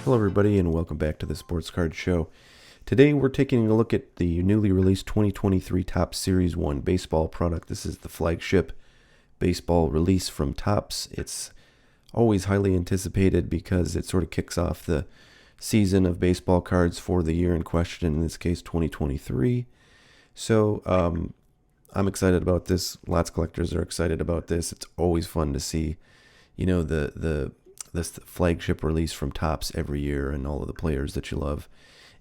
Hello everybody and welcome back to the Sports Card Show. Today we're taking a look at the newly released 2023 Topps Series 1 baseball product. This is the flagship baseball release from Topps. It's always highly anticipated because it sort of kicks off the season of baseball cards for the year in question, in this case 2023. So I'm excited about this. Lots of collectors are excited about this. It's always fun to see, this flagship release from Topps every year and all of the players that you love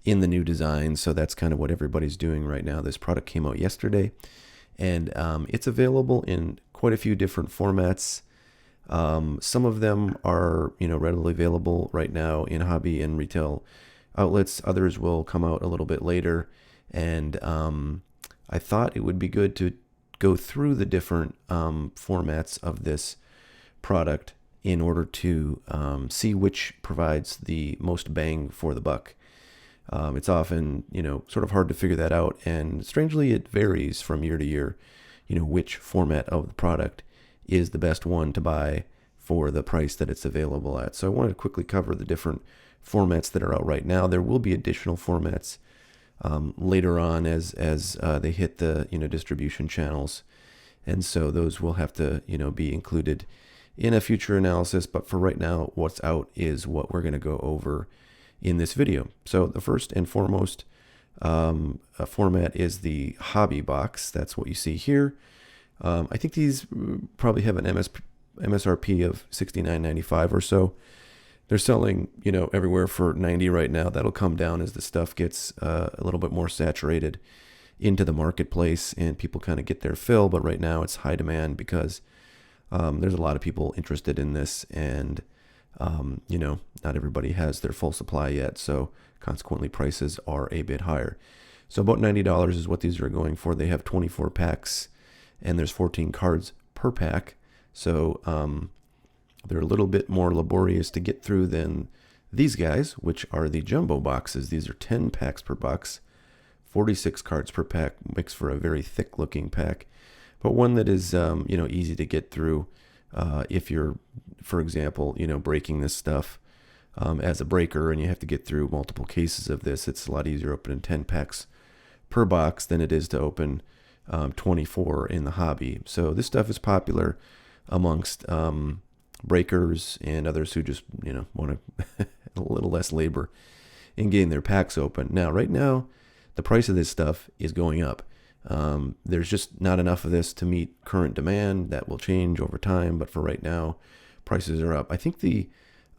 in the new design. So that's kind of what everybody's doing right now. This product came out yesterday, and it's available in quite a few different formats. Some of them are, readily available right now in hobby and retail outlets. Others will come out a little bit later. And I thought it would be good to go through the different formats of this product in order to see which provides the most bang for the buck. It's often, sort of hard to figure that out. And strangely, it varies from year to year, which format of the product is the best one to buy for the price that it's available at. So I wanted to quickly cover the different formats that are out right now. There will be additional formats later on as they hit the, distribution channels. And so those will have to, be included in a future analysis, but for right now, what's out is what we're going to go over in this video. So the first and foremost format is the hobby box. That's what you see here. I think these probably have an MSRP of $69.95 or so. They're selling, everywhere for $90 right now. That'll come down as the stuff gets a little bit more saturated into the marketplace and people kind of get their fill. But right now it's high demand because there's a lot of people interested in this, and not everybody has their full supply yet, so consequently prices are a bit higher. So about $90 is what these are going for. They have 24 packs, and there's 14 cards per pack, so they're a little bit more laborious to get through than these guys, which are the jumbo boxes. These are 10 packs per box, 46 cards per pack, makes for a very thick-looking pack, but one that is, easy to get through if you're, for example, breaking this stuff as a breaker and you have to get through multiple cases of this. It's a lot easier opening 10 packs per box than it is to open 24 in the hobby. So this stuff is popular amongst breakers and others who just, want a little less labor in getting their packs open. Now, right now, the price of this stuff is going up. There's just not enough of this to meet current demand. That will change over time, but for right now, prices are up. I think the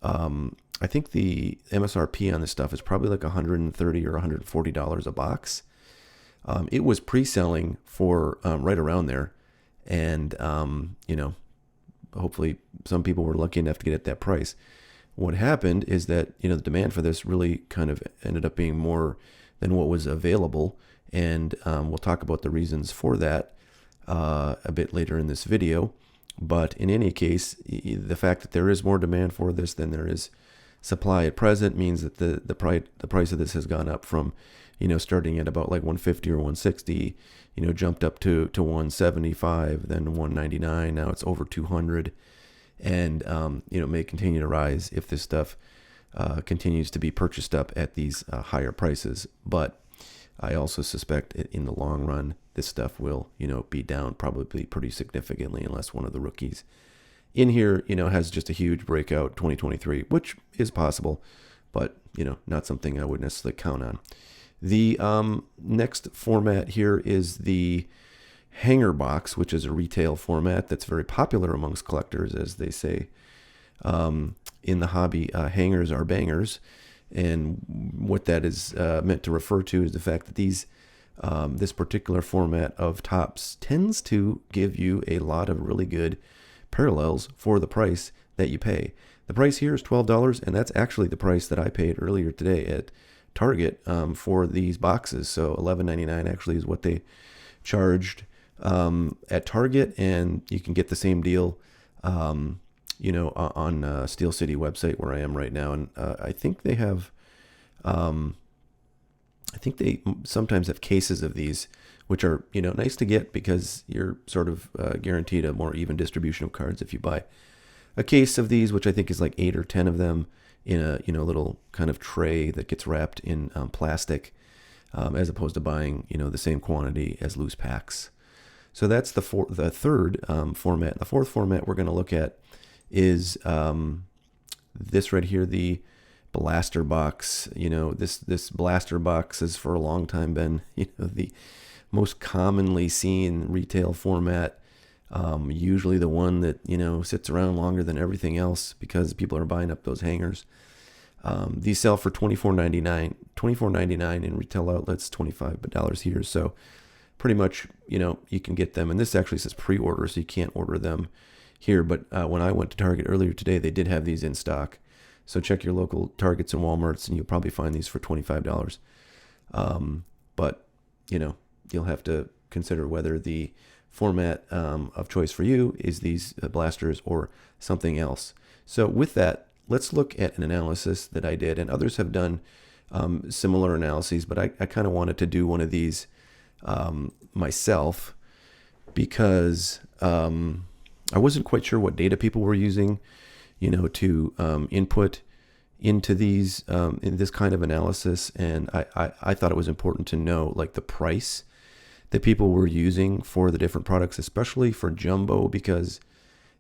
MSRP on this stuff is probably like $130 or $140 a box. It was pre-selling for right around there, and hopefully some people were lucky enough to get at that price. What happened is that the demand for this really kind of ended up being more than what was available. And we'll talk about the reasons for that a bit later in this video. But in any case, the fact that there is more demand for this than there is supply at present means that the price of this has gone up from, starting at about like $150 or $160, jumped up to $175, then $199. Now it's over $200, and may continue to rise if this stuff continues to be purchased up at these higher prices. But I also suspect in the long run, this stuff will, be down probably pretty significantly unless one of the rookies in here, has just a huge breakout 2023, which is possible, but, not something I would necessarily count on. The next format here is the hanger box, which is a retail format that's very popular amongst collectors, as they say. In the hobby, hangers are bangers. And what that is meant to refer to is the fact that this particular format of Topps tends to give you a lot of really good parallels for the price that you pay. The price here is $12, and that's actually the price that I paid earlier today at Target for these boxes. So $11.99 actually is what they charged at Target, and you can get the same deal on Steel City website where I am right now. And I think they have, I think they sometimes have cases of these, which are, nice to get because you're sort of guaranteed a more even distribution of cards if you buy a case of these, which I think is like 8 or 10 of them in a little kind of tray that gets wrapped in plastic, as opposed to buying the same quantity as loose packs. So that's the third format. The fourth format we're going to look at is this right here, the blaster box. This blaster box has for a long time been the most commonly seen retail format. Usually the one that sits around longer than everything else because people are buying up those hangers. These sell for $24.99 in retail outlets, $25 here. So pretty much you can get them, and this actually says pre-order, so you can't order them here. But when I went to Target earlier today, they did have these in stock. So check your local Targets and Walmarts, and you'll probably find these for $25. But you'll have to consider whether the format of choice for you is these blasters or something else. So with that, let's look at an analysis that I did, and others have done similar analyses, but I kind of wanted to do one of these myself because I wasn't quite sure what data people were using, to input into these in this kind of analysis, and I thought it was important to know like the price that people were using for the different products, especially for jumbo, because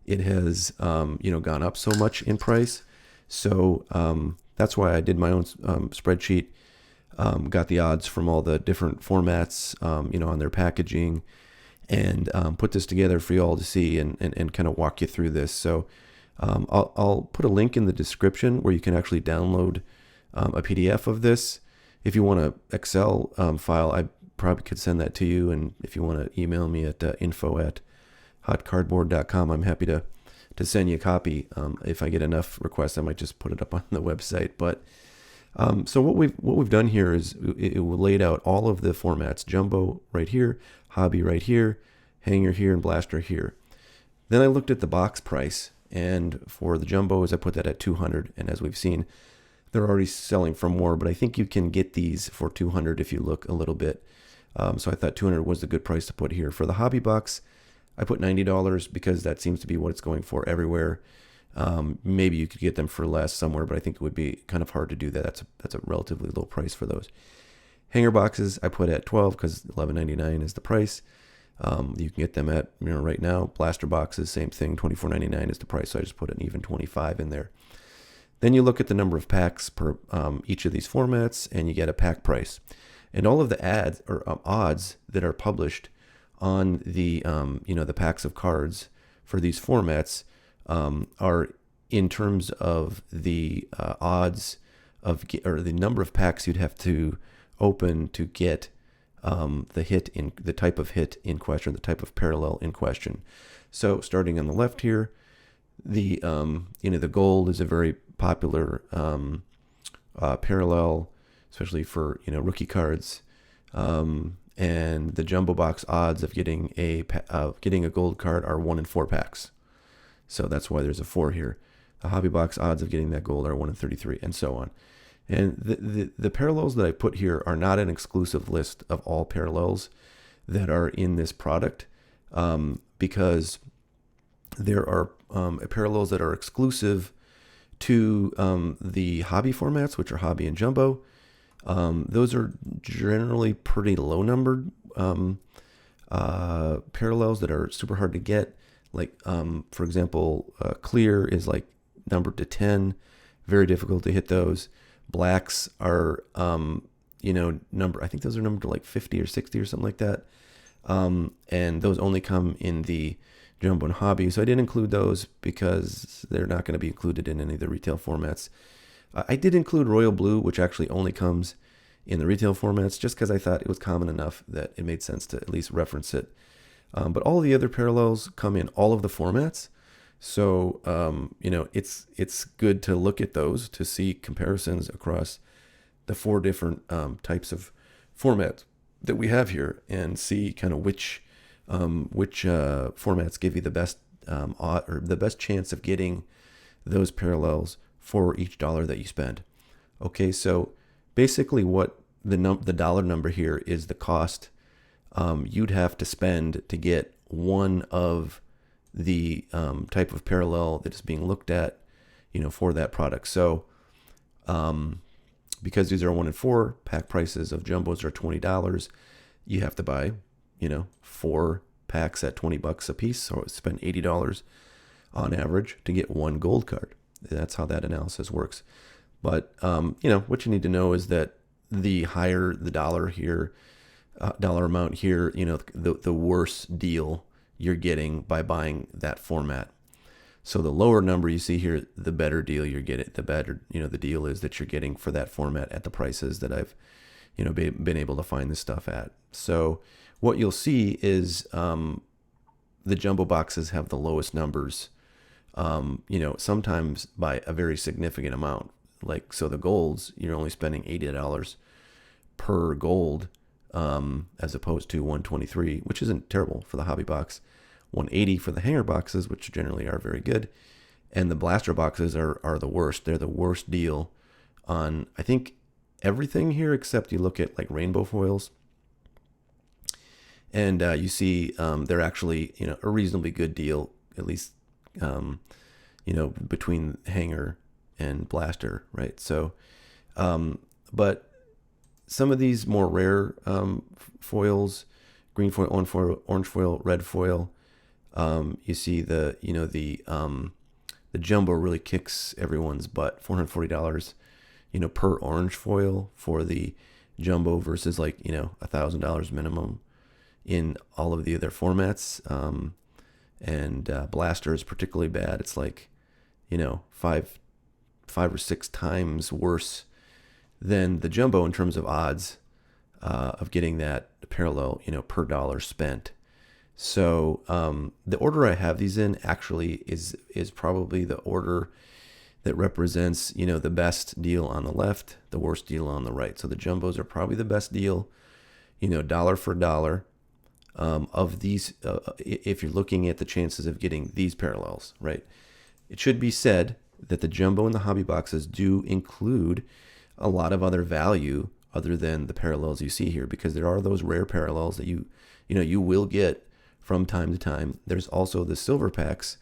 it has gone up so much in price. So that's why I did my own spreadsheet, got the odds from all the different formats on their packaging, and put this together for you all to see and kind of walk you through this. So I'll put a link in the description where you can actually download a PDF of this. If you want an Excel file, I probably could send that to you. And if you want to email me at info@hotcardboard.com, I'm happy to send you a copy. If I get enough requests, I might just put it up on the website. But so what we've done here is it laid out all of the formats: jumbo right here, hobby right here, hanger here, and blaster here. Then I looked at the box price, and for the jumbos, I put that at $200. And as we've seen, they're already selling for more, but I think you can get these for $200 if you look a little bit. So I thought $200 was the good price to put here. For the hobby box, I put $90 because that seems to be what it's going for everywhere. Maybe you could get them for less somewhere, but I think it would be kind of hard to do that. That's a relatively low price for those. Hanger boxes I put at $12 because $11.99 is the price. You can get them at right now. Blaster boxes, same thing, $24.99 is the price. So I just put an even $25 in there. Then you look at the number of packs per each of these formats, and you get a pack price. And all of the ads or odds that are published on the the packs of cards for these formats are in terms of the odds of or the number of packs you'd have to open to get the type of hit in question, the type of parallel in question. So starting on the left here, the the gold is a very popular parallel, especially for rookie cards, and the jumbo box odds of getting a gold card are 1 in 4 packs. So that's why there's a 4 here. The hobby box odds of getting that gold are 1 in 33, and so on. And the parallels that I put here are not an exclusive list of all parallels that are in this product, because there are parallels that are exclusive to the hobby formats, which are hobby and jumbo. Those are generally pretty low numbered parallels that are super hard to get. Like, for example, clear is like numbered to 10, very difficult to hit those. Blacks are, I think those are numbered to like 50 or 60 or something like that. And those only come in the jumbo and hobby. So I didn't include those because they're not going to be included in any of the retail formats. I did include royal blue, which actually only comes in the retail formats, just because I thought it was common enough that it made sense to at least reference it. But all the other parallels come in all of the formats. So, it's good to look at those to see comparisons across the 4 different types of formats that we have here, and see kind of which formats give you the best or the best chance of getting those parallels for each dollar that you spend. Okay, so basically what the dollar number here is the cost you'd have to spend to get one of the type of parallel that is being looked at, for that product. So Because these are 1 and 4, pack prices of jumbos are $20. You have to buy, 4 packs at $20 a piece, so spend $80 on average to get one gold card. That's how that analysis works. But what you need to know is that the higher the dollar here, dollar amount here, the worse deal you're getting by buying that format. So the lower number you see here, the better deal you're getting. The better, the deal is that you're getting for that format at the prices that I've, been able to find this stuff at. So what you'll see is the jumbo boxes have the lowest numbers, sometimes by a very significant amount. Like, so the golds, you're only spending $80 per gold, as opposed to $123, which isn't terrible for the hobby box. $180 for the hanger boxes, which generally are very good. And the blaster boxes are the worst. They're the worst deal on, I think, everything here except you look at like rainbow foils. And you see they're actually, a reasonably good deal, at least, between hanger and blaster, right? So, but some of these more rare foils, green foil, orange foil, red foil, you see the jumbo really kicks everyone's butt. $440, per orange foil for the jumbo versus like, $1,000 minimum in all of the other formats. And blaster is particularly bad. It's like, 5 or 6 times worse than the jumbo in terms of odds of getting that parallel, per dollar spent. So the order I have these in actually is probably the order that represents, the best deal on the left, the worst deal on the right. So the jumbos are probably the best deal, dollar for dollar of these. If you're looking at the chances of getting these parallels, right? It should be said that the jumbo and the hobby boxes do include a lot of other value other than the parallels you see here, because there are those rare parallels that you will get from time to time. There's also the silver packs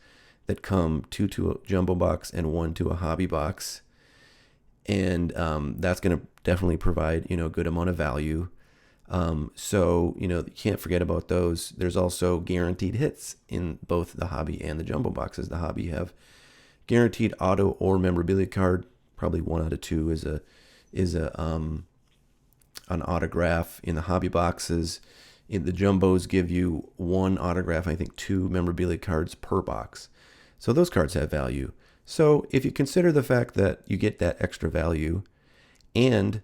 that come 2 to a jumbo box and 1 to a hobby box. And that's going to definitely provide, a good amount of value. So, you can't forget about those. There's also guaranteed hits in both the hobby and the jumbo boxes. The hobby have guaranteed auto or memorabilia card. Probably 1 out of 2 is an autograph. In the hobby boxes, in the jumbos give you 1 autograph, I think 2 memorabilia cards per box. So those cards have value. So if you consider the fact that you get that extra value and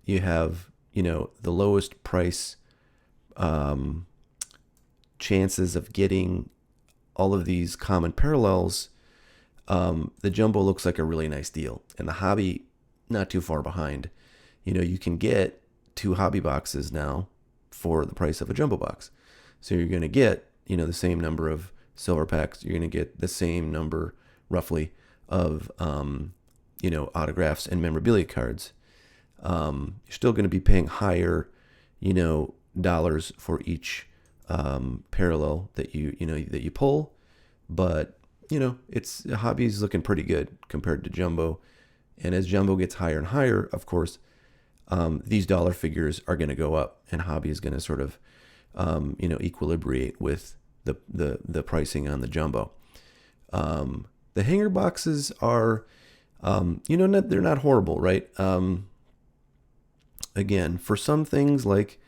you have, the lowest price chances of getting all of these common parallels, the jumbo looks like a really nice deal. And the hobby, not too far behind. You can get 2 hobby boxes now for the price of a jumbo box. So you're going to get, the same number of silver packs. You're going to get the same number, roughly, of, autographs and memorabilia cards. You're still going to be paying higher, dollars for each parallel that you pull. But, it's the hobby's looking pretty good compared to jumbo. And as jumbo gets higher and higher, of course, these dollar figures are going to go up, and hobby is going to sort of, equilibrate with the pricing on the jumbo. The hanger boxes are, they're not horrible, right? Again, for some things like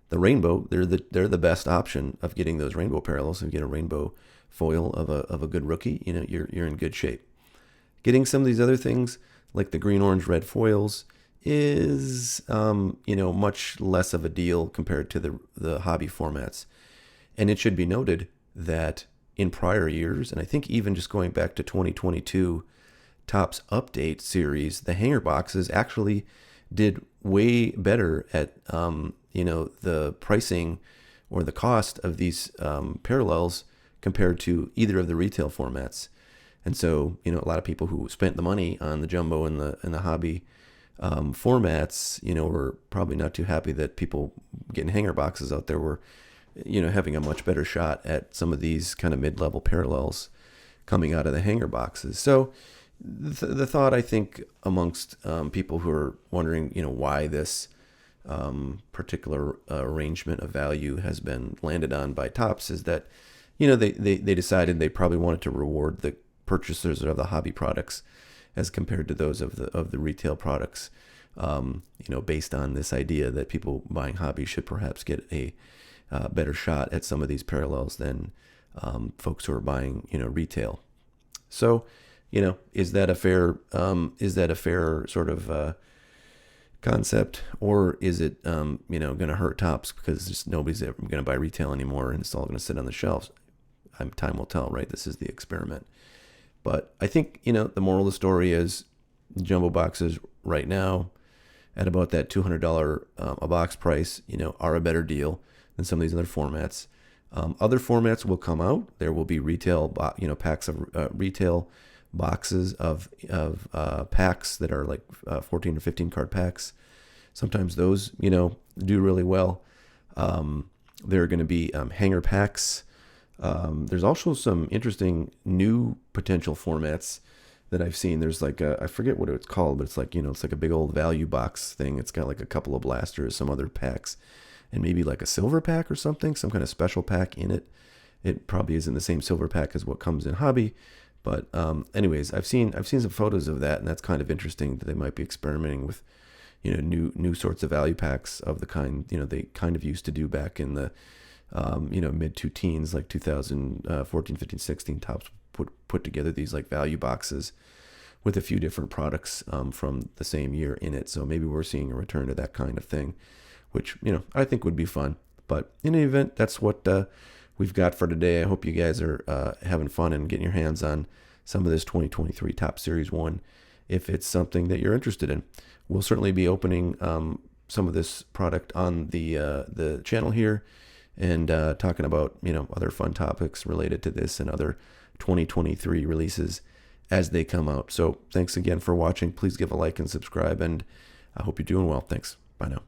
the rainbow, they're the best option of getting those rainbow parallels. If you get a rainbow foil of a good rookie, you're in good shape. Getting some of these other things like the green, orange, red foils is, much less of a deal compared to the hobby formats. And it should be noted that in prior years, and I think even just going back to 2022 Topps Update series, the hanger boxes actually did way better at, the pricing or the cost of these parallels compared to either of the retail formats. And so, a lot of people who spent the money on the jumbo and the hobby formats, were probably not too happy that people getting hanger boxes out there were, having a much better shot at some of these kind of mid-level parallels coming out of the hanger boxes. So, The thought, I think, amongst people who are wondering, why this particular arrangement of value has been landed on by Topps is that, they decided they probably wanted to reward the purchasers of the hobby products as compared to those of the retail products. Based on this idea that people buying hobbies should perhaps get a better shot at some of these parallels than folks who are buying, retail. So, is that a fair sort of concept, or is it, going to hurt Topps because just nobody's ever going to buy retail anymore and it's all going to sit on the shelves? Time will tell, right? This is the experiment. But I think, the moral of the story is jumbo boxes right now at about that $200 a box price, are a better deal than some of these other formats. Other formats will come out. There will be retail, packs of retail boxes of packs that are like 14 or 15 card packs. Sometimes those, do really well. There are going to be hanger packs. There's also some interesting new potential formats that I've seen. There's like I forget what it's called, but it's like, it's like a big old value box thing. It's got like a couple of blasters, some other packs, and maybe like a silver pack or something, some kind of special pack in it. It probably isn't the same silver pack as what comes in hobby. But anyways, I've seen some photos of that, and that's kind of interesting that they might be experimenting with, new sorts of value packs of the kind, they kind of used to do back in the, mid to teens, like 2014, 15, 16. Topps put together these like value boxes with a few different products from the same year in it. So maybe we're seeing a return to that kind of thing, which, I think would be fun. But in any event, that's what we've got for today. I hope you guys are having fun and getting your hands on some of this 2023 Topps Series 1 if it's something that you're interested in. We'll certainly be opening some of this product on the channel here and talking about, other fun topics related to this and other 2023 releases as they come out. So thanks again for watching. Please give a like and subscribe, and I hope you're doing well. Thanks. Bye now.